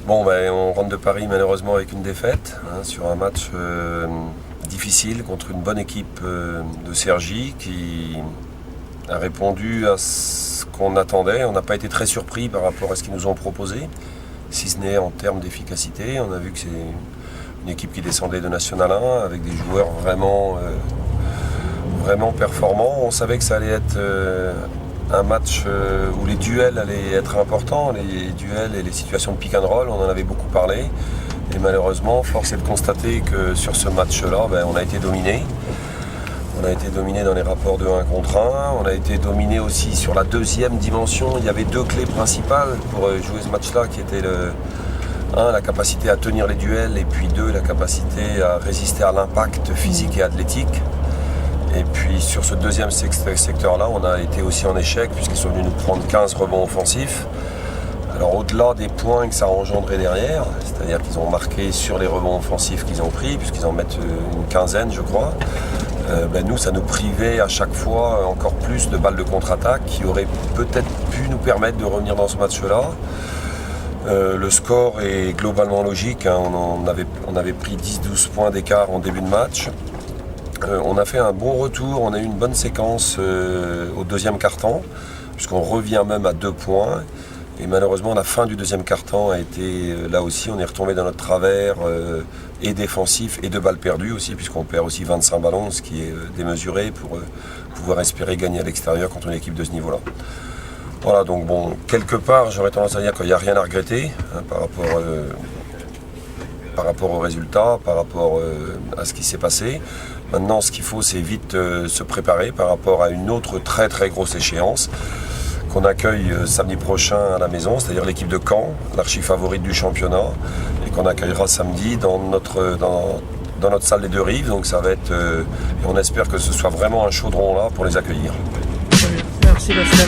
Bon, ben, on rentre de Paris malheureusement avec une défaite sur un match difficile contre une bonne équipe de Cergy qui a répondu à ce qu'on attendait. On n'a pas été très surpris par rapport à ce qu'ils nous ont proposé, si ce n'est en termes d'efficacité. On a vu que c'est une équipe qui descendait de National 1 avec des joueurs vraiment performants. On savait que ça allait être un match où les duels allaient être importants, les duels et les situations de pick and roll, on en avait beaucoup parlé. Et malheureusement, force est de constater que sur ce match-là, on a été dominé. On a été dominé dans les rapports de 1 contre 1. On a été dominé aussi sur la deuxième dimension. Il y avait 2 clés principales pour jouer ce match-là, qui étaient la capacité à tenir les duels, et puis 2, la capacité à résister à l'impact physique et athlétique. Et puis sur ce deuxième secteur-là, on a été aussi en échec puisqu'ils sont venus nous prendre 15 rebonds offensifs. Alors au-delà des points que ça a engendré derrière, c'est-à-dire qu'ils ont marqué sur les rebonds offensifs qu'ils ont pris, puisqu'ils en mettent une quinzaine je crois, nous ça nous privait à chaque fois encore plus de balles de contre-attaque qui auraient peut-être pu nous permettre de revenir dans ce match-là. Le score est globalement logique, on avait pris 10-12 points d'écart en début de match. On a fait un bon retour, on a eu une bonne séquence au deuxième quart-temps, puisqu'on revient même à 2 points. Et malheureusement, la fin du deuxième quart-temps a été, là aussi, on est retombé dans notre travers et défensif et de balles perdues aussi, puisqu'on perd aussi 25 ballons, ce qui est démesuré pour pouvoir espérer gagner à l'extérieur contre une équipe de ce niveau-là. Voilà, donc bon, quelque part, j'aurais tendance à dire qu'il n'y a rien à regretter par rapport aux résultats, par rapport à ce qui s'est passé. Maintenant, ce qu'il faut, c'est vite se préparer par rapport à une autre très très grosse échéance qu'on accueille samedi prochain à la maison, c'est-à-dire l'équipe de Caen, l'archi-favorite du championnat, et qu'on accueillera samedi dans notre salle des Deux Rives. Donc ça va être, et on espère que ce soit vraiment un chaudron là pour les accueillir. Merci Bastien.